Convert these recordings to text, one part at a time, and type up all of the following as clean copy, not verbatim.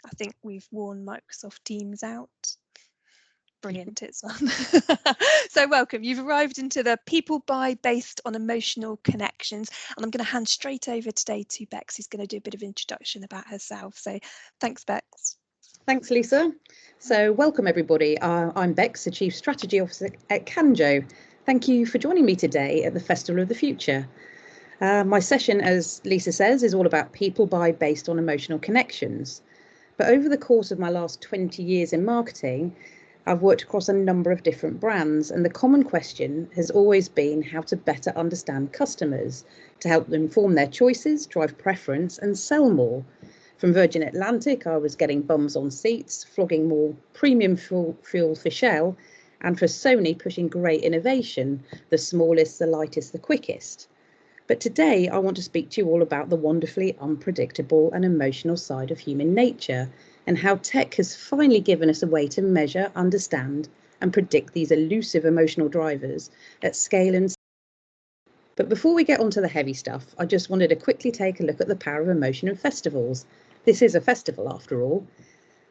I think we've worn Microsoft Teams out. Brilliant, it's on. So welcome, you've arrived into the People Buy Based on Emotional Connections, and I'm going to hand straight over today to Bex, who's going to do a bit of introduction about herself. So thanks, Bex. Thanks, Lisa. So welcome everybody. I'm Bex, the Chief Strategy Officer at Canjo. Thank you for joining me today at the Festival of the Future. My session, as Lisa says, is all about people buy based on emotional connections. But over the course of my last 20 years in marketing, I've worked across a number of different brands, and the common question has always been how to better understand customers, to help them form their choices, drive preference and sell more. From Virgin Atlantic, I was getting bums on seats, flogging more premium fuel for Shell, and for Sony pushing great innovation, the smallest, the lightest, the quickest. But today I want to speak to you all about the wonderfully unpredictable and emotional side of human nature, and how tech has finally given us a way to measure, understand and predict these elusive emotional drivers at scale and. But before we get onto the heavy stuff, I just wanted to quickly take a look at the power of emotion in festivals. This is a festival after all.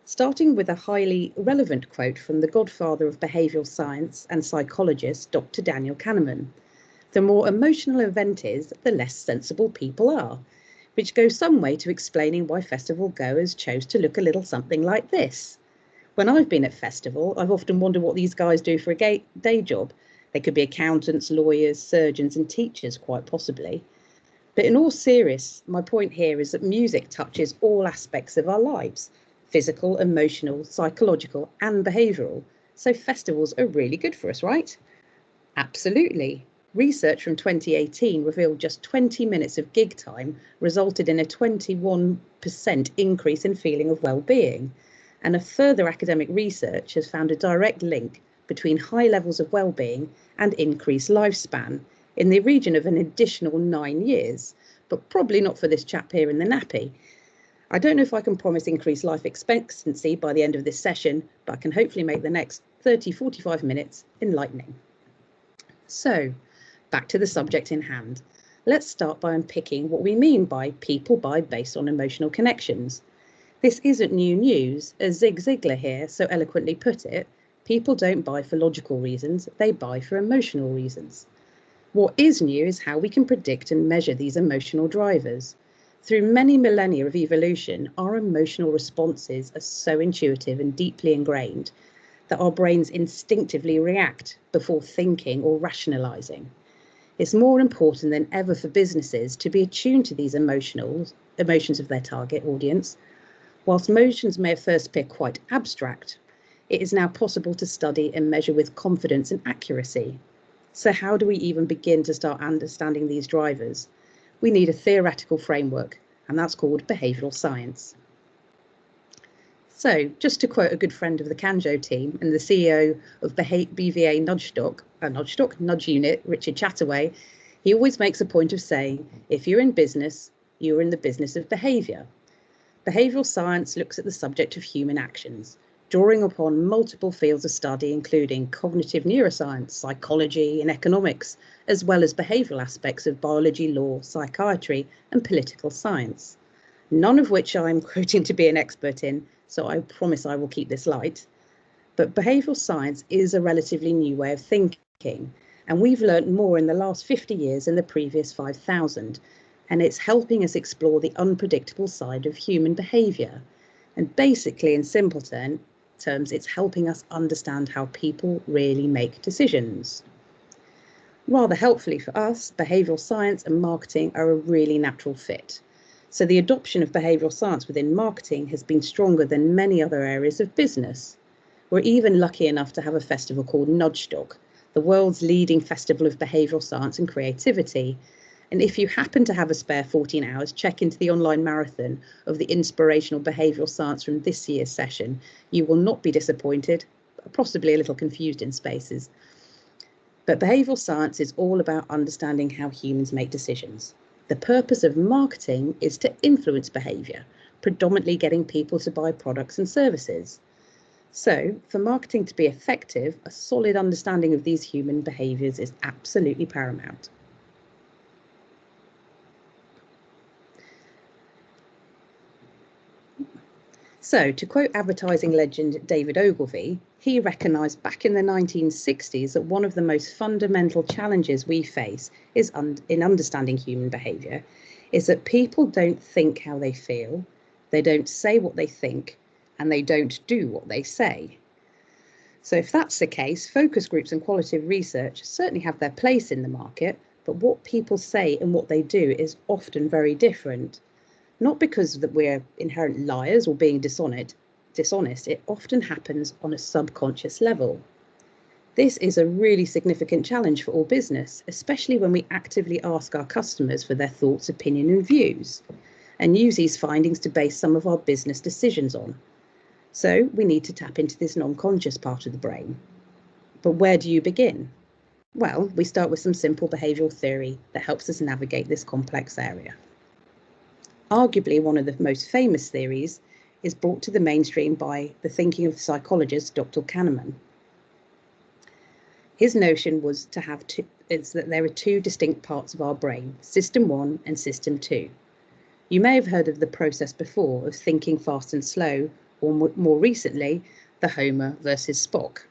Starting with a highly relevant quote from the godfather of behavioural science and psychologist, Dr. Daniel Kahneman. The more emotional an event is, the less sensible people are, which goes some way to explaining why festival goers chose to look a little something like this. When I've been at festival, I've often wondered what these guys do for a day job. They could be accountants, lawyers, surgeons and teachers, quite possibly. But in all seriousness, my point here is that music touches all aspects of our lives, physical, emotional, psychological and behavioural. So festivals are really good for us, right? Absolutely. Research from 2018 revealed just 20 minutes of gig time resulted in a 21% increase in feeling of well-being. And a further academic research has found a direct link between high levels of well-being and increased lifespan in the region of an additional 9 years, but probably not for this chap here in the nappy. I don't know if I can promise increased life expectancy by the end of this session, but I can hopefully make the next 30-45 minutes enlightening. So, back to the subject in hand. Let's start by unpicking what we mean by people buy based on emotional connections. This isn't new news, as Zig Ziglar here so eloquently put it. People don't buy for logical reasons, they buy for emotional reasons. What is new is how we can predict and measure these emotional drivers. Through many millennia of evolution, our emotional responses are so intuitive and deeply ingrained that our brains instinctively react before thinking or rationalising. It's more important than ever for businesses to be attuned to these emotions of their target audience. Whilst emotions may at first appear quite abstract, it is now possible to study and measure with confidence and accuracy. So how do we even begin to start understanding these drivers? We need a theoretical framework, and that's called behavioural science. So, just to quote a good friend of the Canjo team and the CEO of BVA Nudge Unit, Richard Chataway, he always makes a point of saying, if you're in business, you're in the business of behaviour. Behavioural science looks at the subject of human actions, drawing upon multiple fields of study, including cognitive neuroscience, psychology and economics, as well as behavioural aspects of biology, law, psychiatry and political science. None of which I'm quoting to be an expert in, so I promise I will keep this light. But behavioural science is a relatively new way of thinking, and we've learnt more in the last 50 years than the previous 5,000, and it's helping us explore the unpredictable side of human behaviour. And basically, in simple terms, it's helping us understand how people really make decisions. Rather helpfully for us, behavioural science and marketing are a really natural fit. So the adoption of behavioural science within marketing has been stronger than many other areas of business. We're even lucky enough to have a festival called Nudgestock, the world's leading festival of behavioural science and creativity. And if you happen to have a spare 14 hours, check into the online marathon of the inspirational behavioural science from this year's session. You will not be disappointed, possibly a little confused in spaces. But behavioural science is all about understanding how humans make decisions. The purpose of marketing is to influence behaviour, predominantly getting people to buy products and services. So, for marketing to be effective, a solid understanding of these human behaviours is absolutely paramount. So, to quote advertising legend David Ogilvy, he recognised back in the 1960s that one of the most fundamental challenges we face is in understanding human behaviour is that people don't think how they feel, they don't say what they think, and they don't do what they say. So if that's the case, focus groups and qualitative research certainly have their place in the market, but what people say and what they do is often very different. Not because that we're inherent liars or being dishonest, it often happens on a subconscious level. This is a really significant challenge for all business, especially when we actively ask our customers for their thoughts, opinion and views, and use these findings to base some of our business decisions on. So we need to tap into this non-conscious part of the brain. But where do you begin? Well, we start with some simple behavioural theory that helps us navigate this complex area. Arguably one of the most famous theories is brought to the mainstream by the thinking of the psychologist Dr. Kahneman. His notion was that there are two distinct parts of our brain, System 1 and System 2. You may have heard of the process before of thinking fast and slow, or more recently, the Homer versus Spock.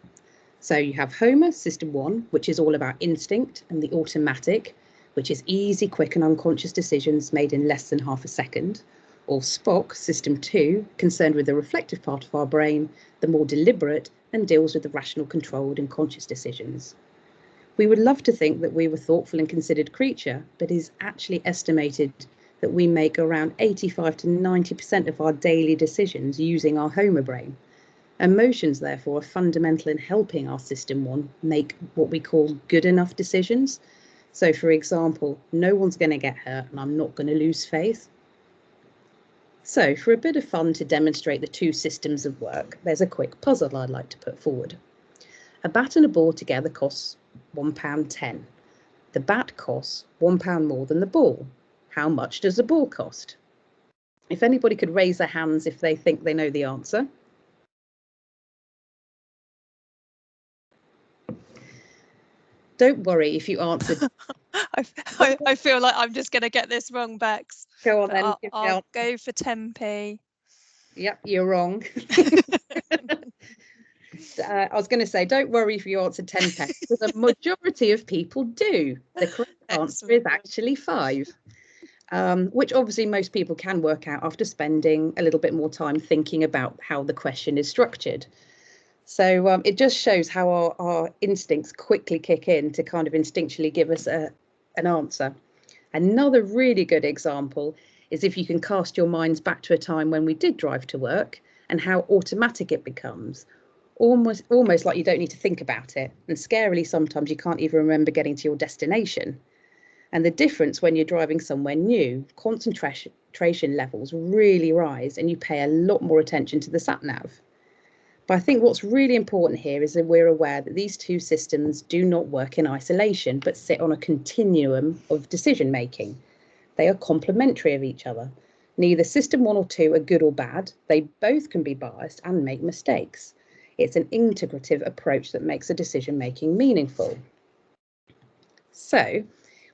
So you have Homer, System 1, which is all about instinct and the automatic, which is easy, quick and unconscious decisions made in less than half a second, or Spock, System 2, concerned with the reflective part of our brain, the more deliberate and deals with the rational, controlled and conscious decisions. We would love to think that we were a thoughtful and considered creature, but it is actually estimated that we make around 85 to 90% of our daily decisions using our Homer brain. Emotions, therefore, are fundamental in helping our System 1 make what we call good enough decisions. So, for example, no one's going to get hurt and I'm not going to lose faith. So, for a bit of fun to demonstrate the two systems of work, there's a quick puzzle I'd like to put forward. A bat and a ball together costs £1.10. The bat costs £1 more than the ball. How much does the ball cost? If anybody could raise their hands if they think they know the answer. Don't worry if you answered. I feel like I'm just going to get this wrong, Bex. Go on then. I'll go for 10p. Yep, you're wrong. I was going to say, don't worry if you answered 10p, because the majority of people do. The correct answer is actually 5. Which obviously most people can work out after spending a little bit more time thinking about how the question is structured. So it just shows how our instincts quickly kick in to kind of instinctually give us an answer. Another really good example is if you can cast your minds back to a time when we did drive to work and how automatic it becomes, almost like you don't need to think about it. And scarily, sometimes you can't even remember getting to your destination. And the difference when you're driving somewhere new, concentration levels really rise and you pay a lot more attention to the sat-nav. But I think what's really important here is that we're aware that these two systems do not work in isolation, but sit on a continuum of decision making. They are complementary of each other. Neither System 1 or 2 are good or bad. They both can be biased and make mistakes. It's an integrative approach that makes the decision making meaningful. So,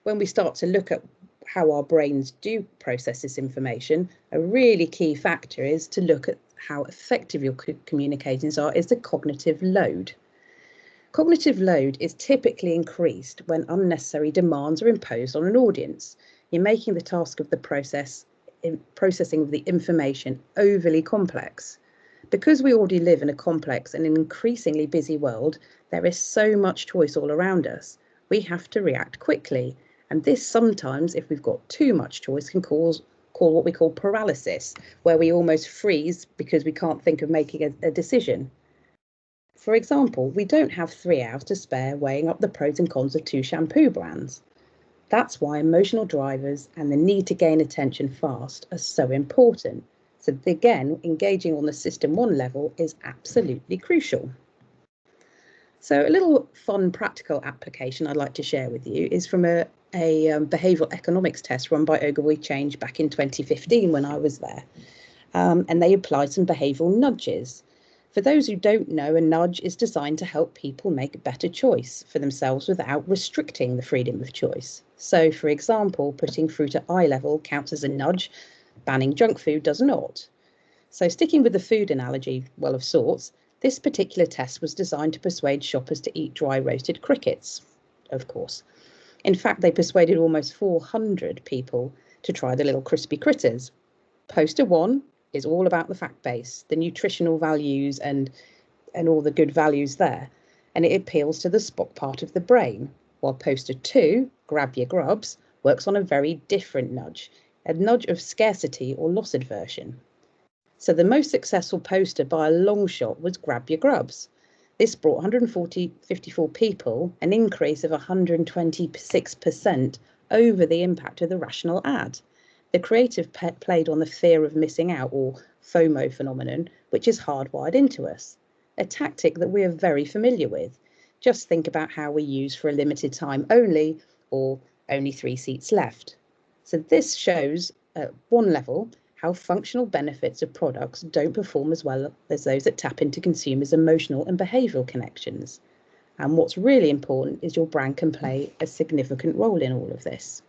when we start to look at how our brains do process this information, a really key factor is to look at how effective your communications are is the cognitive load. Cognitive load is typically increased when unnecessary demands are imposed on an audience. You're making the task of the processing of the information overly complex. Because we already live in a complex and an increasingly busy world, there is so much choice all around us. We have to react quickly. And this sometimes, if we've got too much choice, can cause what we call paralysis, where we almost freeze because we can't think of making a decision. For example, we don't have 3 hours to spare weighing up the pros and cons of 2 shampoo brands. That's why emotional drivers and the need to gain attention fast are so important. So again, engaging on the System 1 level is absolutely crucial. So a little fun practical application I'd like to share with you is from a behavioural economics test run by Ogilvy Change back in 2015 when I was there. And they applied some behavioural nudges. For those who don't know, a nudge is designed to help people make a better choice for themselves without restricting the freedom of choice. So, for example, putting fruit at eye level counts as a nudge, banning junk food does not. So sticking with the food analogy, well, of sorts, this particular test was designed to persuade shoppers to eat dry roasted crickets, of course. In fact, they persuaded almost 400 people to try the little crispy critters. Poster 1 is all about the fact base, the nutritional values and all the good values there, and it appeals to the Spock part of the brain, while poster 2, grab your grubs, works on a very different nudge, a nudge of scarcity or loss aversion. So the most successful poster by a long shot was grab your grubs. This brought 154 people, an increase of 126% over the impact of the rational ad. The creative played on the fear of missing out, or FOMO phenomenon, which is hardwired into us, a tactic that we are very familiar with. Just think about how we use for a limited time only, or only 3 seats left. So this shows at one level how functional benefits of products don't perform as well as those that tap into consumers' emotional and behavioural connections. And what's really important is your brand can play a significant role in all of this.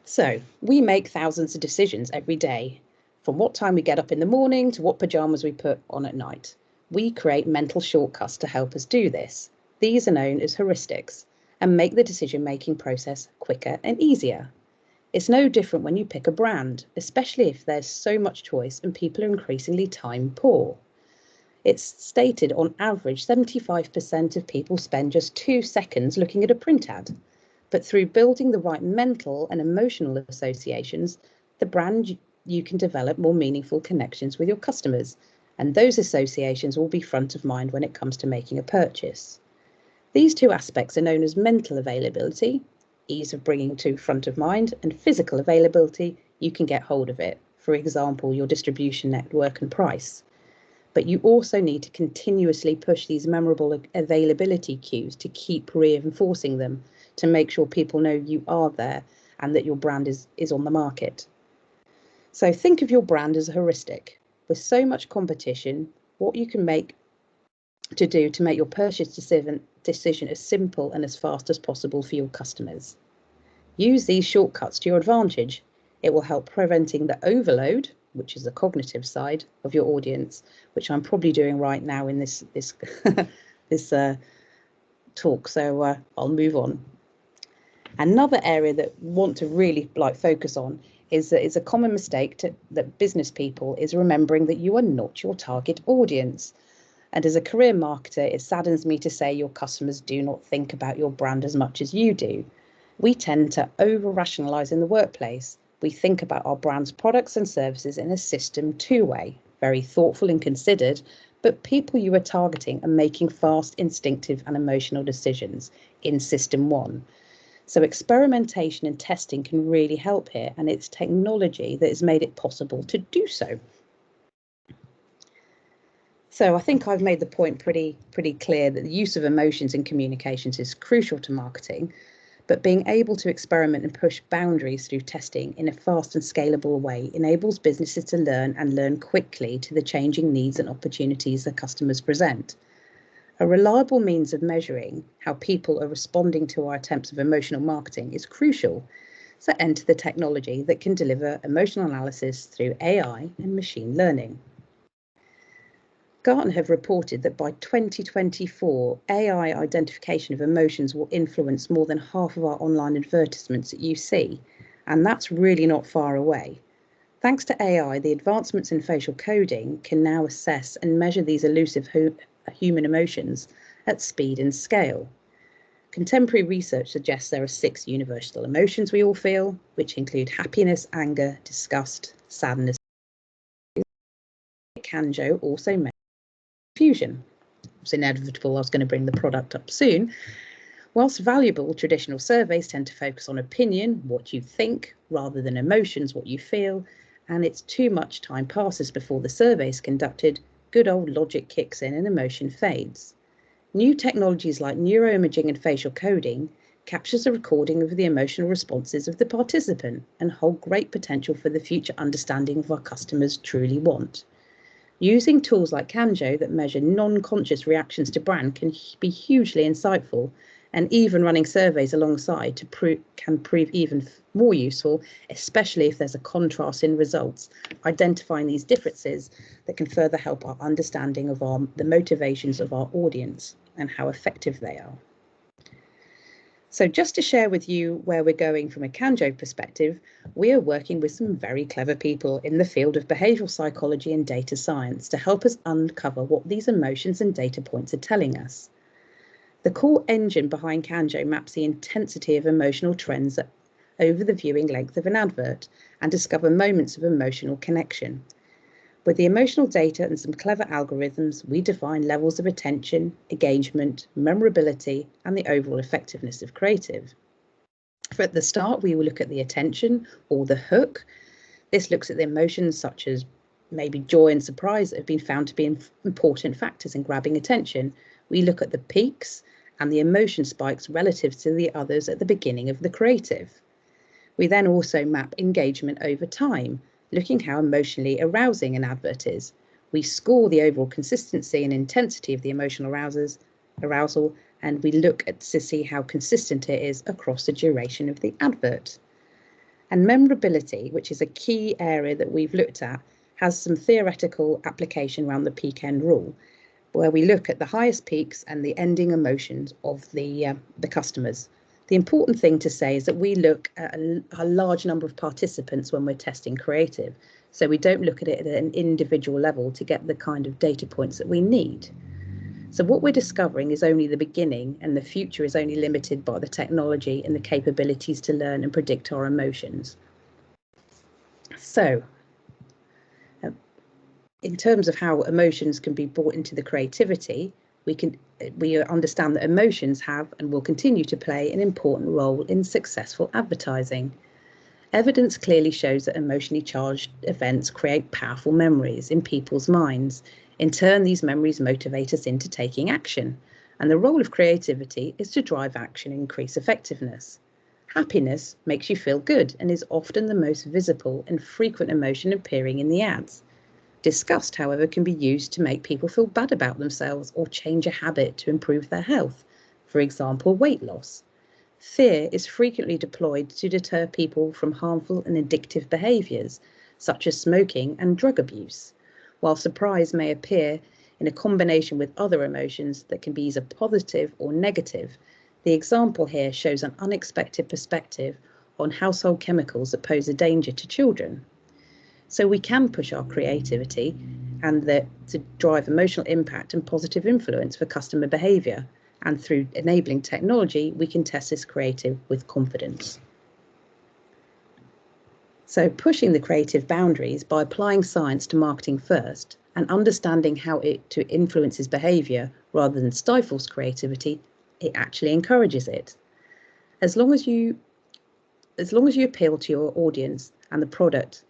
So we make thousands of decisions every day, from what time we get up in the morning to what pyjamas we put on at night. We create mental shortcuts to help us do this. These are known as heuristics and make the decision-making process quicker and easier. It's no different when you pick a brand, especially if there's so much choice and people are increasingly time poor. It's stated on average 75% of people spend just 2 seconds looking at a print ad. But through building the right mental and emotional associations, the brand you can develop more meaningful connections with your customers, and those associations will be front of mind when it comes to making a purchase. These 2 aspects are known as mental availability, ease of bringing to front of mind, and physical availability, you can get hold of it, for example, your distribution network and price. But you also need to continuously push these memorable availability cues to keep reinforcing them, to make sure people know you are there and that your brand is on the market. So think of your brand as a heuristic. With so much competition, what you can make your purchase decision as simple and as fast as possible for your customers. Use these shortcuts to your advantage. It will help preventing the overload, which is the cognitive side of your audience, which I'm probably doing right now in this talk. So I'll move on. Another area that we want to really focus on is that it's a common mistake that business people is remembering that you are not your target audience. And as a career marketer, it saddens me to say your customers do not think about your brand as much as you do. We tend to over-rationalise in the workplace. We think about our brand's products and services in a system 2 way, very thoughtful and considered, but people you are targeting are making fast, instinctive and emotional decisions in system 1. So experimentation and testing can really help here, and it's technology that has made it possible to do so. So I think I've made the point pretty clear that the use of emotions in communications is crucial to marketing, but being able to experiment and push boundaries through testing in a fast and scalable way enables businesses to learn quickly to the changing needs and opportunities that customers present. A reliable means of measuring how people are responding to our attempts of emotional marketing is crucial. So enter the technology that can deliver emotional analysis through AI and machine learning. Gartner have reported that by 2024, AI identification of emotions will influence more than half of our online advertisements that you see, and that's really not far away. Thanks to AI, the advancements in facial coding can now assess and measure these elusive human emotions at speed and scale. Contemporary research suggests there are 6 universal emotions we all feel, which include happiness, anger, disgust, sadness. Kanjo also mentions confusion. It's inevitable I was going to bring the product up soon. Whilst valuable, traditional surveys tend to focus on opinion, what you think, rather than emotions, what you feel, and it's too much time passes before the survey is conducted, good old logic kicks in and emotion fades. New technologies like neuroimaging and facial coding captures a recording of the emotional responses of the participant and hold great potential for the future understanding of what customers truly want. Using tools like Kanjo that measure non-conscious reactions to brand can be hugely insightful And even running surveys alongside can prove even more useful, especially if there's a contrast in results, identifying these differences that can further help our understanding of the motivations of our audience and how effective they are. So just to share with you where we're going from a Kanjo perspective, we are working with some very clever people in the field of behavioural psychology and data science to help us uncover what these emotions and data points are telling us. The core engine behind Kanjo maps the intensity of emotional trends over the viewing length of an advert and discover moments of emotional connection. With the emotional data and some clever algorithms, we define levels of attention, engagement, memorability, and the overall effectiveness of creative. At the start, we will look at the attention or the hook. This looks at the emotions such as maybe joy and surprise that have been found to be important factors in grabbing attention. We look at the peaks and the emotion spikes relative to the others at the beginning of the creative. We then also map engagement over time, looking how emotionally arousing an advert is. We score the overall consistency and intensity of the emotional arousal, and we look to see how consistent it is across the duration of the advert. And memorability, which is a key area that we've looked at, has some theoretical application around the peak end rule, where we look at the highest peaks and the ending emotions of the customers. The important thing to say is that we look at a large number of participants when we're testing creative. So we don't look at it at an individual level to get the kind of data points that we need. So what we're discovering is only the beginning, and the future is only limited by the technology and the capabilities to learn and predict our emotions. So in terms of how emotions can be brought into the creativity, we understand that emotions have and will continue to play an important role in successful advertising. Evidence clearly shows that emotionally charged events create powerful memories in people's minds. In turn, these memories motivate us into taking action, and the role of creativity is to drive action and increase effectiveness. Happiness makes you feel good and is often the most visible and frequent emotion appearing in the ads. Disgust, however, can be used to make people feel bad about themselves or change a habit to improve their health, for example, weight loss. Fear is frequently deployed to deter people from harmful and addictive behaviours, such as smoking and drug abuse, while surprise may appear in a combination with other emotions that can be either positive or negative. The example here shows an unexpected perspective on household chemicals that pose a danger to children. So we can push our creativity and to drive emotional impact and positive influence for customer behaviour. And through enabling technology, we can test this creative with confidence. So pushing the creative boundaries by applying science to marketing first and understanding how it influences behaviour rather than stifles creativity, it actually encourages it. As long as you appeal to your audience and the product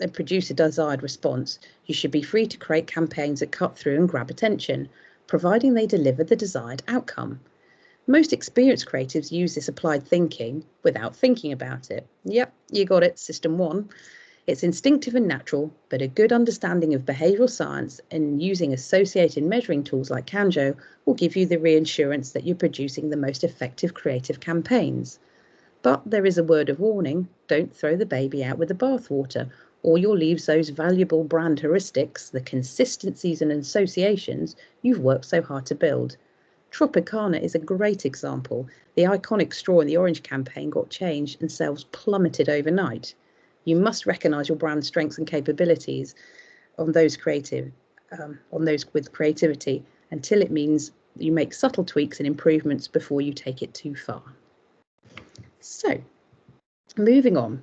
and produce a desired response, you should be free to create campaigns that cut through and grab attention, providing they deliver the desired outcome. Most experienced creatives use this applied thinking without thinking about it. Yep, you got it, system one. It's instinctive and natural, but a good understanding of behavioural science and using associated measuring tools like Kanjo will give you the reassurance that you're producing the most effective creative campaigns. But there is a word of warning: don't throw the baby out with the bathwater, or you'll leave those valuable brand heuristics, the consistencies and associations you've worked so hard to build. Tropicana is a great example. The iconic straw in the orange campaign got changed and sales plummeted overnight. You must recognise your brand strengths and capabilities on those with creativity, until it means you make subtle tweaks and improvements before you take it too far. So, moving on.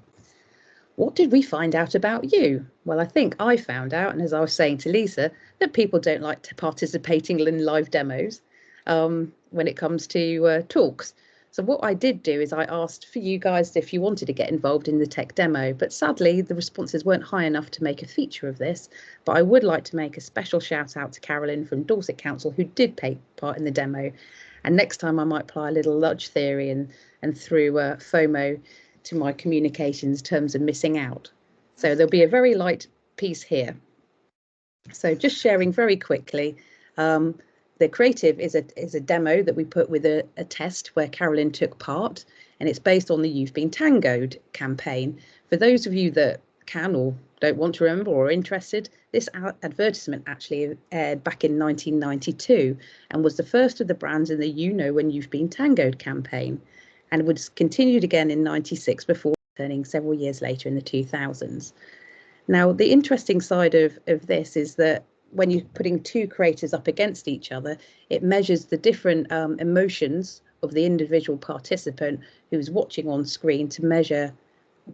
What did we find out about you? Well, I think I found out, and as I was saying to Lisa, that people don't like participating in live demos when it comes to talks. So what I did do is I asked for you guys if you wanted to get involved in the tech demo, but sadly the responses weren't high enough to make a feature of this. But I would like to make a special shout out to Carolyn from Dorset Council, who did take part in the demo. And next time I might apply a little nudge theory and through FOMO to my communications in terms of missing out. So there'll be a very light piece here. So just sharing very quickly, the The creative is a demo that we put with a test where Carolyn took part, and it's based on the You've Been Tangoed campaign. For those of you that can or don't want to remember or are interested, this advertisement actually aired back in 1992 and was the first of the brands in the You Know When You've Been Tangoed campaign, and was continued again in 96 before returning several years later in the 2000s. Now, the interesting side of this is that when you're putting two creators up against each other, it measures the different emotions of the individual participant who's watching on screen to measure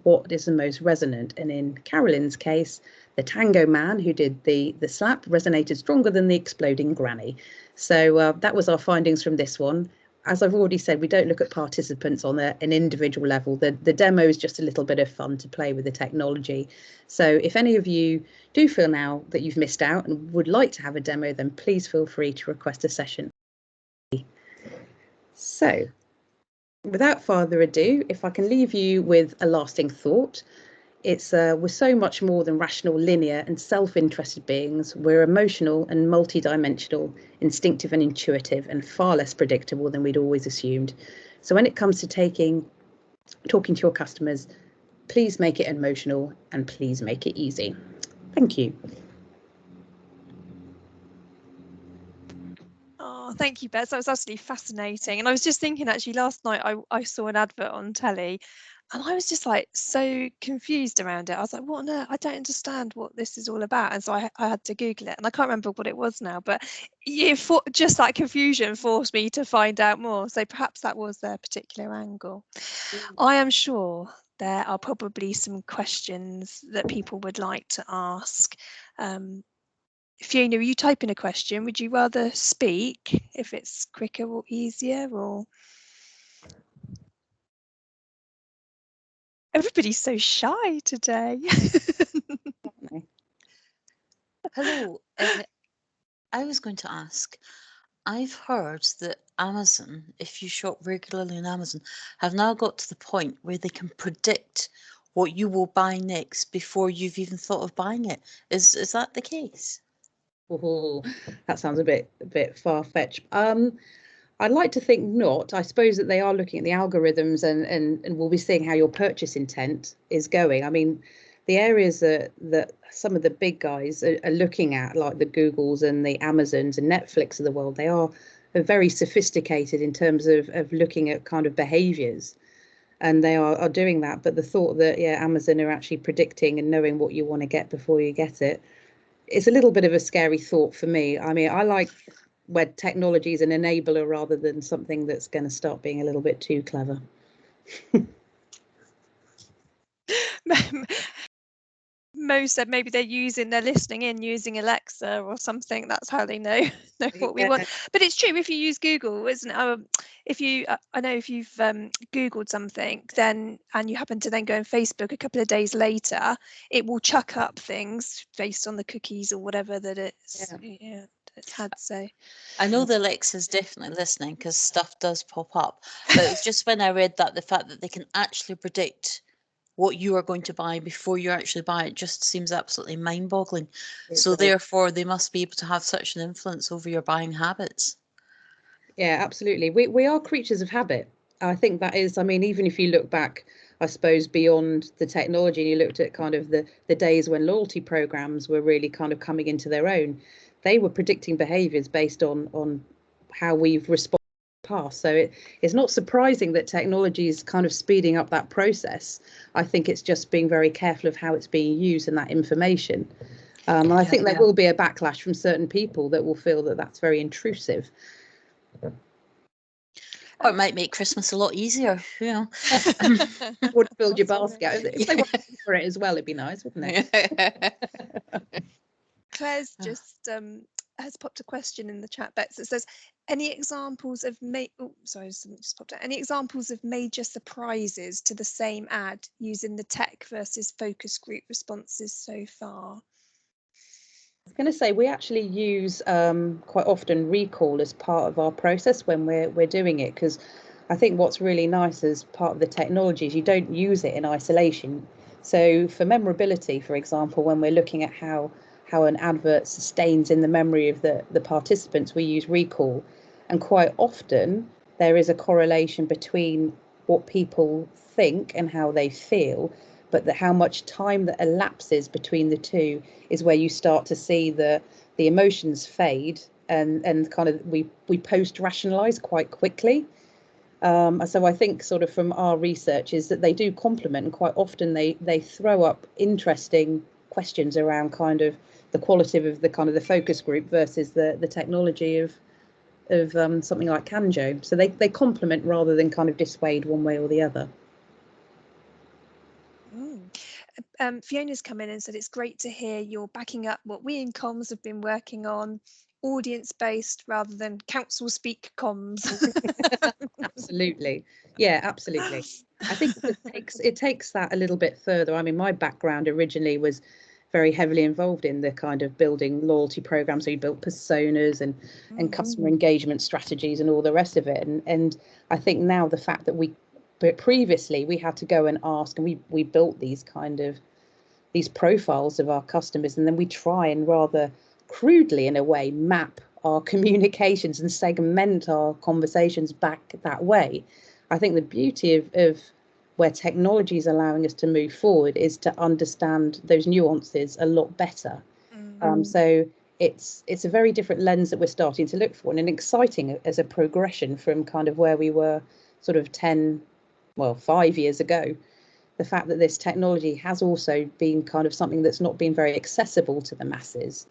what is the most resonant. And in Carolyn's case, the tango man who did the slap resonated stronger than the exploding granny. So that was our findings from this one. As I've already said, we don't look at participants on an individual level. The demo is just a little bit of fun to play with the technology. So if any of you do feel now that you've missed out and would like to have a demo, then please feel free to request a session. So without further ado, if I can leave you with a lasting thought, it's we're so much more than rational, linear and self-interested beings. We're emotional and multidimensional, instinctive and intuitive, and far less predictable than we'd always assumed. So when it comes to talking to your customers, please make it emotional and please make it easy. Thank you. Oh, thank you, Beth. That was absolutely fascinating. And I was just thinking, actually, last night I saw an advert on telly, and I was just like so confused around it. I was like, what on earth? I don't understand what this is all about. And so I had to Google it, and I can't remember what it was now, but just that confusion forced me to find out more. So perhaps that was their particular angle. I am sure there are probably some questions that people would like to ask. Fiona, are you typing a question? Would you rather speak if it's quicker or easier, or? Everybody's so shy today. Hello. I was going to ask, I've heard that Amazon, if you shop regularly on Amazon, have now got to the point where they can predict what you will buy next before you've even thought of buying it. Is that the case? Oh, that sounds a bit far-fetched. I'd like to think not. I suppose that they are looking at the algorithms and we'll be seeing how your purchase intent is going. I mean, the areas that some of the big guys are looking at, like the Googles and the Amazons and Netflix of the world, they are very sophisticated in terms of looking at kind of behaviours, and they are doing that. But the thought that, yeah, Amazon are actually predicting and knowing what you want to get before you get it, it's a little bit of a scary thought for me. I mean, I like where technology is an enabler rather than something that's going to start being a little bit too clever. Mo said maybe they're listening in using Alexa or something. That's how they know what we want. But it's true, if you use Google, isn't it? If you, I know if you've Googled something, then and you happen to then go on Facebook a couple of days later, it will chuck up things based on the cookies or whatever that it's had. So I know the Alexa's definitely listening because stuff does pop up, but it's just when I read that the fact that they can actually predict what you are going to buy before you actually buy it just seems absolutely mind-boggling. So therefore they must be able to have such an influence over your buying habits. Yeah, absolutely. We are creatures of habit. I think that is, I mean, even if you look back, I suppose, beyond the technology, and you looked at kind of the days when loyalty programs were really kind of coming into their own, they were predicting behaviours based on how we've responded in the past. So it's not surprising that technology is kind of speeding up that process. I think it's just being very careful of how it's being used and that information. And I think there will be a backlash from certain people that will feel that that's very intrusive. Or it might make Christmas a lot easier, you know. Would build your basket. If they want to pay for it as well, it'd be nice, wouldn't it? Claire's just has popped a question in the chat box that says, any examples of something just popped out. Any examples of major surprises to the same ad using the tech versus focus group responses so far? I was going to say, we actually use quite often recall as part of our process when we're doing it, because I think what's really nice as part of the technology is you don't use it in isolation. So for memorability, for example, when we're looking at how how an advert sustains in the memory of the participants. We use recall, and quite often there is a correlation between what people think and how they feel, but how much time that elapses between the two is where you start to see the emotions fade, and kind of we post rationalize quite quickly. So I think sort of from our research is that they do complement, and quite often they throw up interesting questions around kind of the quality of the kind of the focus group versus the technology of something like Kanjo. So they complement rather than kind of dissuade one way or the other. Fiona's come in and said it's great to hear you're backing up what we in comms have been working on, audience-based rather than council speak comms. Absolutely. Yeah, absolutely. I think it takes that a little bit further. I mean, my background originally was very heavily involved in the kind of building loyalty programs. So you built personas and customer engagement strategies and all the rest of it. And I think now the fact that previously we had to go and ask, and we built these kind of these profiles of our customers, and then we try and rather crudely in a way map our communications and segment our conversations back that way. I think the beauty of where technology is allowing us to move forward is to understand those nuances a lot better. So it's a very different lens that we're starting to look for, and exciting as a progression from kind of where we were sort of 5 years ago. The fact that this technology has also been kind of something that's not been very accessible to the masses.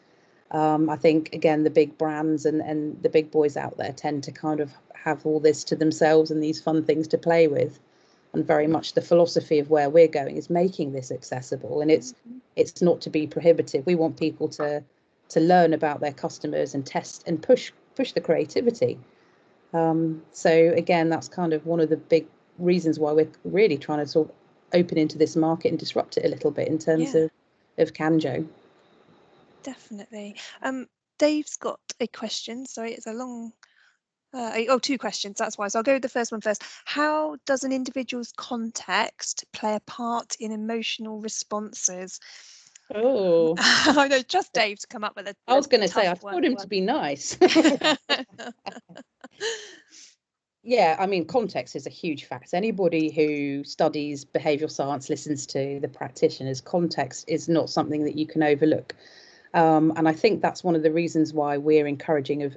I think, again, the big brands and the big boys out there tend to kind of have all this to themselves and these fun things to play with. And very much the philosophy of where we're going is making this accessible, and it's not to be prohibitive. We want people to learn about their customers and test and push the creativity. So again, that's kind of one of the big reasons why we're really trying to sort of open into this market and disrupt it a little bit in terms of Kanjo. Definitely. Dave's got a question. Sorry, it's a long. Two questions. That's why. So I'll go with the first one first. How does an individual's context play a part in emotional responses? Oh, I know. Trust Dave to come up with a. I was going to say I told him to be nice. Yeah, I mean, context is a huge factor. Anybody who studies behavioural science, listens to the practitioners, context is not something that you can overlook. And I think that's one of the reasons why we're encouraging of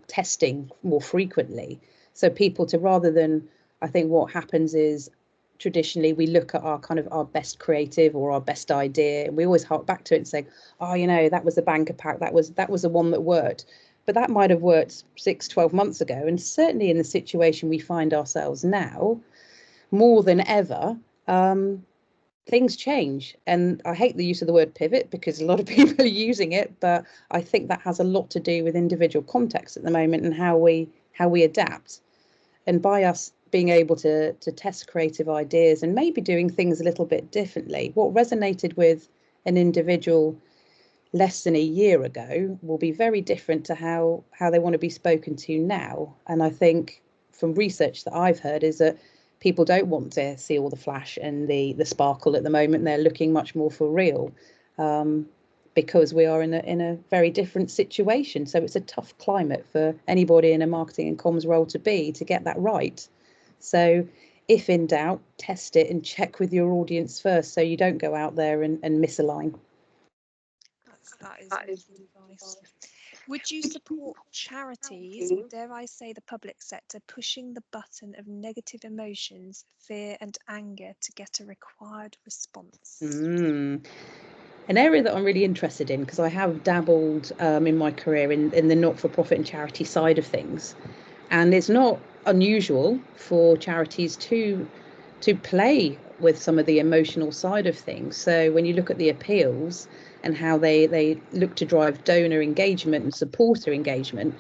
testing more frequently. So people to, rather than, I think what happens is traditionally we look at our best creative or our best idea, and we always hark back to it and say, oh, that was the banker pack, that was the one that worked. But that might have worked 6-12 months ago. And certainly in the situation we find ourselves now, more than ever, things change. And I hate the use of the word pivot because a lot of people are using it, but I think that has a lot to do with individual context at the moment and how we adapt. And by us being able to test creative ideas and maybe doing things a little bit differently, what resonated with an individual less than a year ago will be very different to how they want to be spoken to now. And I think from research that I've heard is that people don't want to see all the flash and the sparkle at the moment. They're looking much more for real, because we are in a very different situation. So it's a tough climate for anybody in a marketing and comms role to get that right. So if in doubt, test it and check with your audience first, so you don't go out there and misalign. That is good advice. Would you support charities, or dare I say the public sector, pushing the button of negative emotions, fear and anger to get a required response? An area that I'm really interested in, because I have dabbled in my career in the not-for-profit and charity side of things, and it's not unusual for charities to play with some of the emotional side of things. So when you look at the appeals and how they look to drive donor engagement and supporter engagement,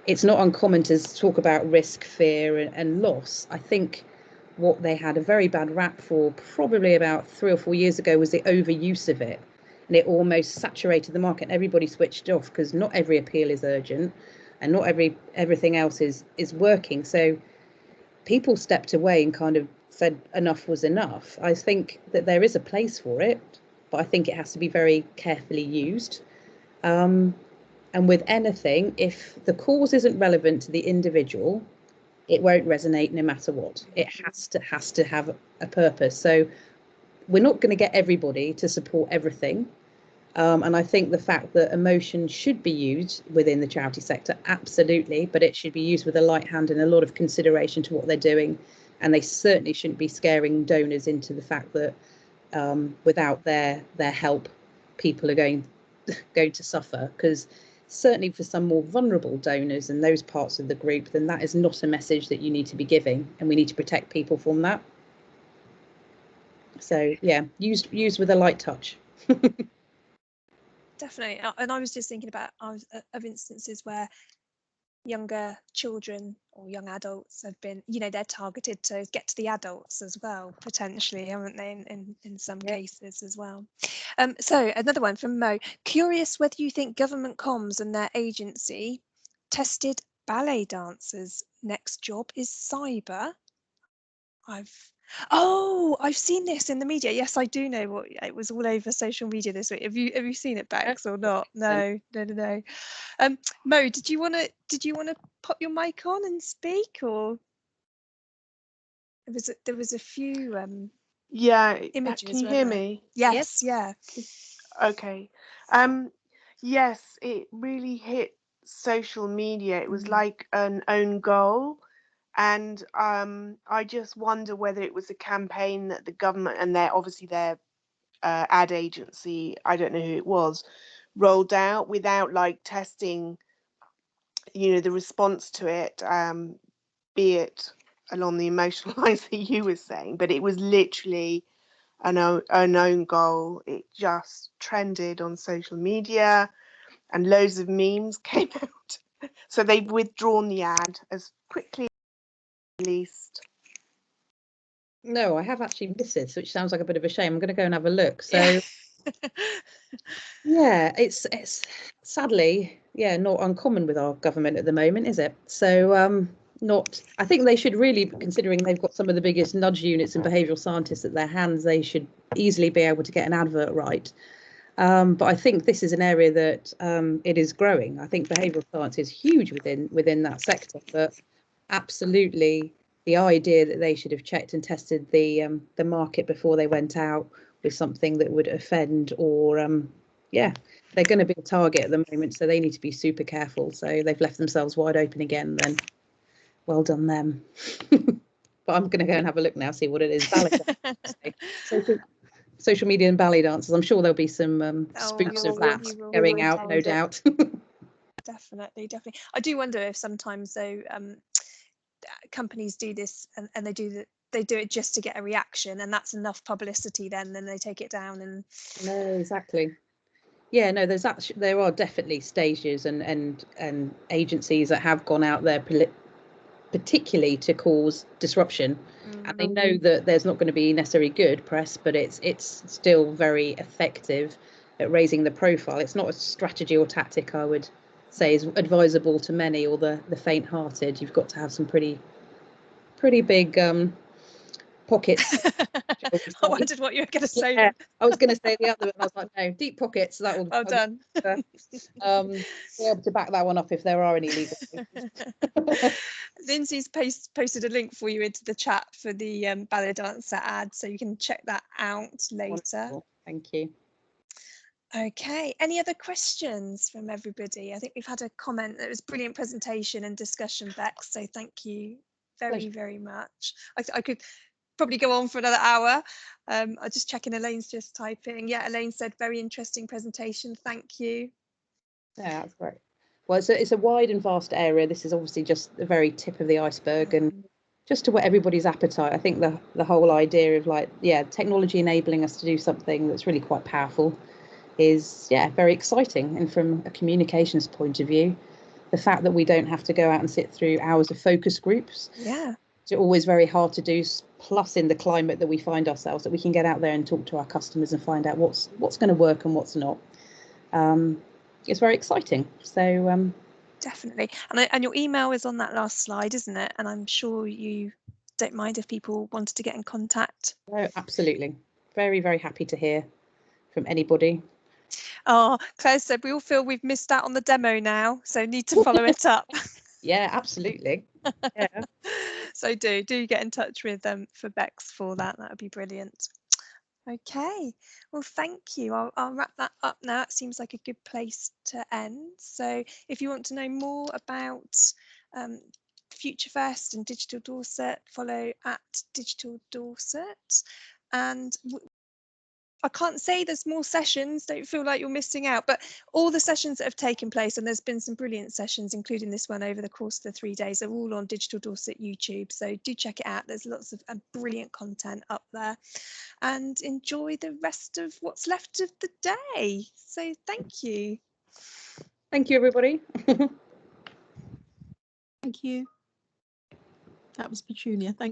it's not uncommon to talk about risk, fear and loss. I think what they had a very bad rap for probably about 3 or 4 years ago was the overuse of it, and it almost saturated the market. Everybody switched off because not every appeal is urgent and not everything else is working. So people stepped away and kind of said enough was enough. I think that there is a place for it, but I think it has to be very carefully used. And with anything, if the cause isn't relevant to the individual, it won't resonate no matter what. It has to have a purpose. So we're not going to get everybody to support everything. And I think the fact that emotion should be used within the charity sector, absolutely, but it should be used with a light hand and a lot of consideration to what they're doing. And they certainly shouldn't be scaring donors into the fact that without their help, people are going to suffer. Because certainly for some more vulnerable donors and those parts of the group, then that is not a message that you need to be giving, and we need to protect people from that. So yeah, used with a light touch. Definitely. And I was just thinking about of instances where younger children or young adults have been, they're targeted to get to the adults as well, potentially, haven't they, in some cases as well. So another one from Mo. Curious whether you think government comms and their agency tested ballet dancers. Next job is cyber. I've seen this in the media. Yes, I do know what it was all over social media this week. Have you seen it, Bex, or not? No. Mo, did you want to pop your mic on and speak, or there was a few images. Can you hear me? Yes. Yeah. Okay. Yes, it really hit social media. It was like an own goal. And I just wonder whether it was a campaign that the government and their ad agency, I don't know who it was, rolled out without like testing, the response to it, be it along the emotional lines that you were saying, but it was literally an own goal. It just trended on social media and loads of memes came out. So they've withdrawn the ad as quickly as released. No, I have actually missed it, which sounds like a bit of a shame. I'm going to go and have a look. So yeah, it's sadly, not uncommon with our government at the moment, is it? So I think they should really, considering they've got some of the biggest nudge units and behavioural scientists at their hands, they should easily be able to get an advert right. But I think this is an area that it is growing. I think behavioural science is huge within that sector, but absolutely the idea that they should have checked and tested the market before they went out with something that would offend or they're going to be a target at the moment, so they need to be super careful. So they've left themselves wide open again. Then well done them. But I'm going to go and have a look now, see what it is. Ballet social media and ballet dancers. I'm sure there'll be some spoofs of that going out, no doubt. Definitely. I do wonder if sometimes though companies do this and they do it just to get a reaction, and that's enough publicity. Then they take it down. And no, exactly. Yeah, no, there are definitely stages and agencies that have gone out there particularly to cause disruption, and they know that there's not going to be necessarily good press, but it's still very effective at raising the profile. It's not a strategy or tactic I would say is advisable to many or the faint-hearted. You've got to have some pretty big pockets. I wondered what you were going to say. Yeah, I was going to say the other one. I was like, no, deep pockets. That will well done. Be able to back that one up if there are any legal Lindsay's posted a link for you into the chat for the ballet dancer ad, so you can check that out later. Wonderful. Thank you. Okay, any other questions from everybody? I think we've had a comment. It was a brilliant presentation and discussion, Bex, so thank you very much. I could probably go on for another hour. I'm just checking. Elaine's just typing. Yeah, Elaine said very interesting presentation. Thank you. Yeah, that's great. Well, it's a wide and vast area. This is obviously just the very tip of the iceberg, and just to whet everybody's appetite. I think the whole idea of technology enabling us to do something that's really quite powerful is very exciting. And from a communications point of view, the fact that we don't have to go out and sit through hours of focus groups. Yeah. It's always very hard to do, plus in the climate that we find ourselves, that we can get out there and talk to our customers and find out what's going to work and what's not. It's very exciting. So definitely. And your email is on that last slide, isn't it? And I'm sure you don't mind if people wanted to get in contact. No, absolutely. Very, very happy to hear from anybody. Oh, Claire said we all feel we've missed out on the demo now, so need to follow it up. Yeah, absolutely. Yeah. So do get in touch with for Bex for that. That would be brilliant. Okay, well, thank you. I'll wrap that up now. It seems like a good place to end. So if you want to know more about Futurefest and Digital Dorset, follow at Digital Dorset. And I can't say there's more sessions, don't feel like you're missing out, but all the sessions that have taken place, and there's been some brilliant sessions, including this one over the course of the 3 days, are all on Digital Dorset YouTube. So do check it out. There's lots of brilliant content up there, and enjoy the rest of what's left of the day. So thank you. Thank you, everybody. Thank you. That was Petunia. Thank